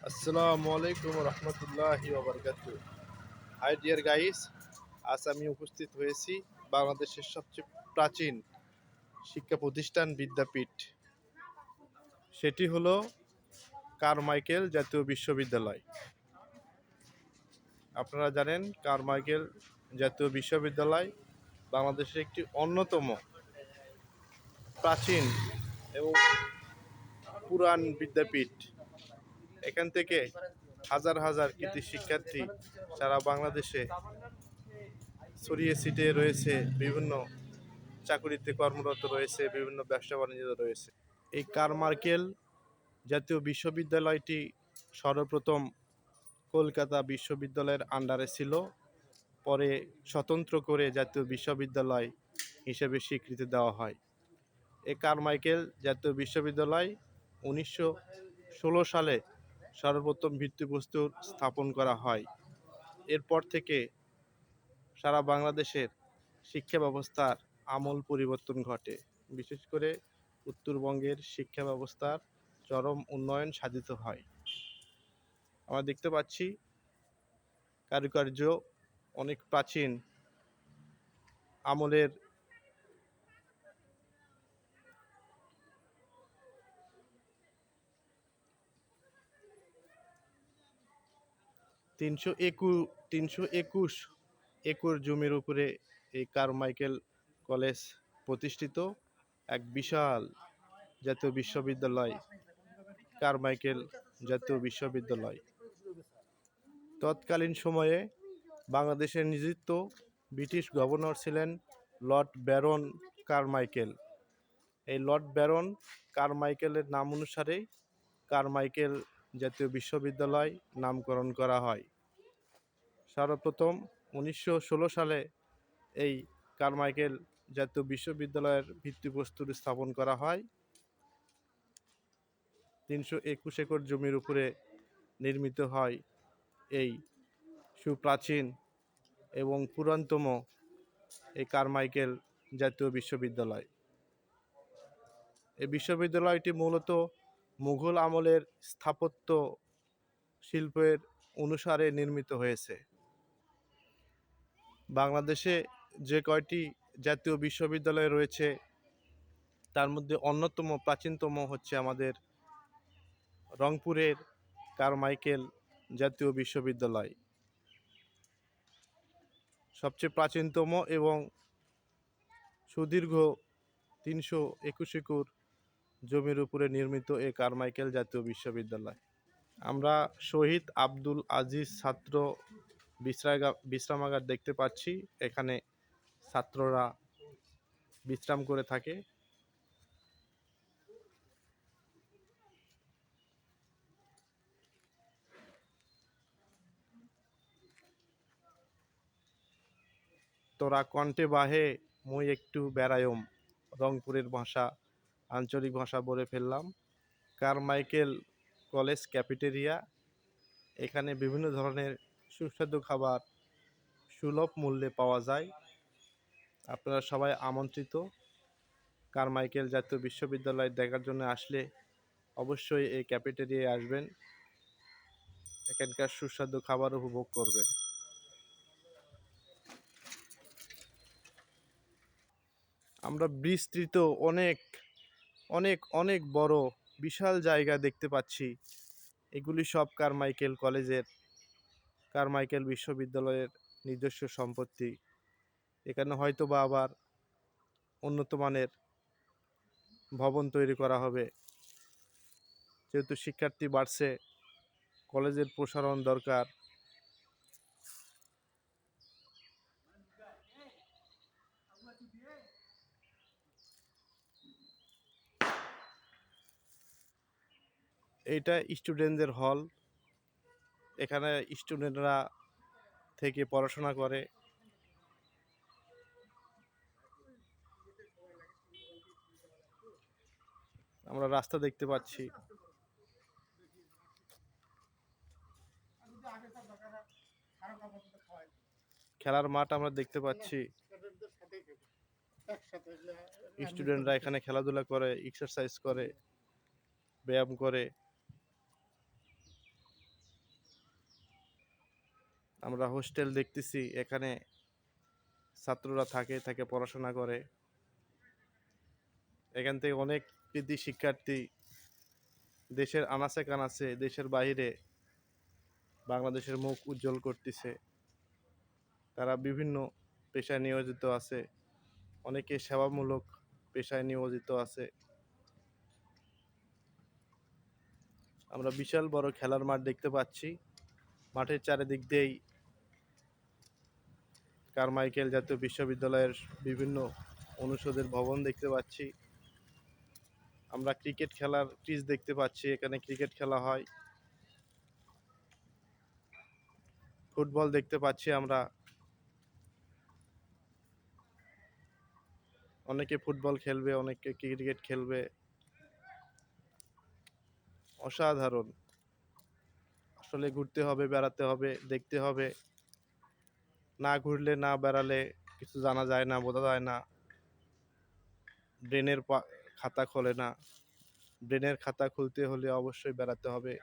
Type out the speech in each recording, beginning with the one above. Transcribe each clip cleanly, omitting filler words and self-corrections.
আসসালামু আলাইকুম রহমতুল্লাহি ওবরকাতু। হাই ডিয়ার গাইস, আজ আমি উপস্থিত হয়েছি বাংলাদেশের সবচেয়ে প্রাচীন শিক্ষা প্রতিষ্ঠান বিদ্যাপীঠ। সেটি হলো কারমাইকেল জাতীয় বিশ্ববিদ্যালয়। আপনারা জানেন কারমাইকেল জাতীয় বিশ্ববিদ্যালয় বাংলাদেশের একটি অন্যতম প্রাচীন এবং পুরান বিদ্যাপীঠ। এখান থেকে হাজার হাজার কৃতি শিক্ষার্থী সারা বাংলাদেশে ছড়িয়ে ছিটিয়ে রয়েছে, বিভিন্ন চাকুরিতে কর্মরত রয়েছে, বিভিন্ন ব্যবসা বাণিজ্য রয়েছে। এই কারমাইকেল জাতীয় বিশ্ববিদ্যালয়টি সর্বপ্রথম কলকাতা বিশ্ববিদ্যালয়ের আন্ডারে ছিল, পরে স্বতন্ত্র করে জাতীয় বিশ্ববিদ্যালয় হিসেবে স্বীকৃতি দেওয়া হয়। এই কারমাইকেল জাতীয় বিশ্ববিদ্যালয় 1916 সালে সর্বপ্রথম ভিত্তিপ্রস্তর স্থাপন করা হয়। এরপর থেকে সারা বাংলাদেশের শিক্ষা ব্যবস্থার আমূল পরিবর্তন ঘটে। বিশেষ করে উত্তরবঙ্গের শিক্ষা ব্যবস্থার চরম উন্নয়ন সাধিত হয়। আমরা দেখতে পাচ্ছি কারুকার্য অনেক প্রাচীন আমলের। তিনশো একুশ একর জমির উপরে এই কারমাইকেল কলেজ প্রতিষ্ঠিত। এক বিশাল জাতীয় বিশ্ববিদ্যালয় কারমাইকেল জাতীয় বিশ্ববিদ্যালয়। তৎকালীন সময়ে বাংলাদেশের নিযুক্ত ব্রিটিশ গভর্নর ছিলেন লর্ড ব্যারন কারমাইকেল। এই লর্ড ব্যারন কারমাইকেলের নাম অনুসারেই কারমাইকেল জাতীয় বিশ্ববিদ্যালয় নামকরণ করা হয়। সর্বপ্রথম 1916 সালে এই কারমাইকেল জাতীয় বিশ্ববিদ্যালয়ের ভিত্তিপ্রস্তর স্থাপন করা হয়। 321 একর জমির উপরে নির্মিত হয় এই সুপ্রাচীন এবং পুরাতনতম এই কারমাইকেল জাতীয় বিশ্ববিদ্যালয়। এই বিশ্ববিদ্যালয়টি মূলত মুঘল আমলের স্থাপত্য শিল্পের অনুসারে নির্মিত হয়েছে। বাংলাদেশে যে কয়টি জাতীয় বিশ্ববিদ্যালয় রয়েছে তার মধ্যে অন্যতম প্রাচীনতম হচ্ছে আমাদের রংপুরের কারমাইকেল জাতীয় বিশ্ববিদ্যালয়। সবচেয়ে প্রাচীনতম এবং সুদীর্ঘ 321 একর জমির উপরে নির্মিত এই কারমাইকেল জাতীয় বিশ্ববিদ্যালয়। আমরা শহীদ আব্দুল আজিজ ছাত্র বিশ্রামাগার দেখতে পাচ্ছি। এখানে ছাত্ররা বিশ্রাম করে থাকে। তোরা কণ্ঠে বাহে মই একটু বেড়ায়ম, রংপুরের ভাষা, আঞ্চলিক ভাষা বলে ফেললাম। কারমাইকেল কলেজ ক্যাফেটেরিয়া, এখানে বিভিন্ন ধরনের সুস্বাদু খাবার সুলভ মূল্যে পাওয়া যায়। আপনারা সবাই আমন্ত্রিত কারমাইকেল জাতীয় বিশ্ববিদ্যালয় দেখার জন্য আসলে অবশ্যই এই ক্যাফেটেরিয়ায় আসবেন, এখানকার সুস্বাদু খাবার উপভোগ করবেন। আমরা বিস্তৃত অনেক অনেক অনেক বড় বিশাল জায়গা দেখতে পাচ্ছি। এগুলি সব কারমাইকেল বিশ্ববিদ্যালয়ের নিজস্ব সম্পত্তি। এখানে হয়তো বা আবার উন্নত মানের ভবন তৈরি করা হবে। যেহেতু শিক্ষার্থী বাড়ছে, কলেজের প্রসারণ দরকার। এইটা স্টুডেন্টদের হল, এখানে স্টুডেন্টরা থেকে পড়াশোনা করে। আমরা রাস্তা দেখতে পাচ্ছি, খেলার মাঠ আমরা দেখতে পাচ্ছি। স্টুডেন্টরা এখানে খেলাধুলা করে, এক্সারসাইজ করে, ব্যায়াম করে। আমরা হোস্টেল দেখতেছি, এখানে ছাত্ররা থাকে পড়াশোনা করে। এখান থেকে অনেক কৃতি শিক্ষার্থী দেশের আনাচে কানাচে, দেশের বাইরে বাংলাদেশের মুখ উজ্জ্বল করতেছে। তারা বিভিন্ন পেশায় নিয়োজিত আছে, অনেকে সেবামূলক পেশায় নিয়োজিত আছে। আমরা বিশাল বড় খেলার মাঠ দেখতে পাচ্ছি। মাঠের চারিদিক দিয়েই কারমাইকেল জাতীয় বিশ্ববিদ্যালয়ের বিভিন্ন অনুষদের ভবন দেখতে পাচ্ছি। আমরা ক্রিকেট খেলার পিচ দেখতে পাচ্ছি, এখানে ক্রিকেট খেলা হয়। ফুটবল দেখতে পাচ্ছি আমরা, অনেকে ফুটবল খেলবে, অনেকে ক্রিকেট খেলবে। অসাধারণ। আসলে ঘুরতে হবে, বেড়াতে হবে, দেখতে হবে। না ঘুরলে, না বেড়ালে কিছু জানা যায় না, বোঝা যায় না। ব্রেনের খাতা খোলে না। ব্রেনের খাতা খুলতে হলে অবশ্যই বেড়াতে হবে।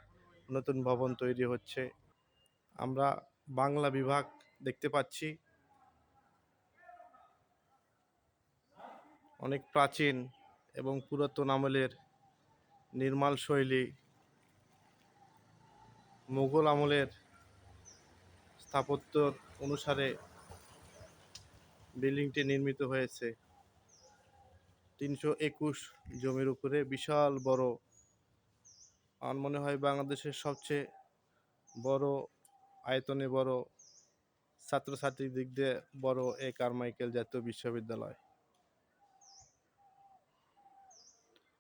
নতুন ভবন তৈরি হচ্ছে। আমরা বাংলা বিভাগ দেখতে পাচ্ছি, অনেক প্রাচীন এবং পুরাতন আমলের নির্মাণ শৈলী, মুঘল আমলের স্থাপত্য অনুসারে বিল্ডিংটি নির্মিত হয়েছে। ৩২১ জমির উপরে বিশাল বড়, আমার মনে হয় বাংলাদেশের সবচেয়ে বড়, আয়তনে বড়, ছাত্রছাত্রীর দিক দিয়ে বড় এই কারমাইকেল জাতীয় বিশ্ববিদ্যালয়।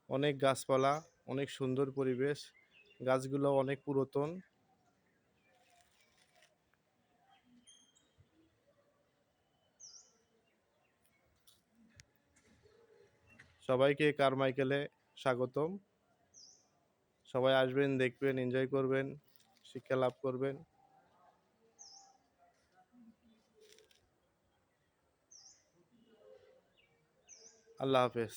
অনেক গাছপালা, অনেক সুন্দর পরিবেশ, গাছগুলো অনেক পুরাতন। সবাইকে কারমাইকেলে স্বাগতম। সবাই আসবেন, দেখবেন, এনজয় করবেন, শিক্ষা লাভ করবেন। আল্লাহ হাফেজ।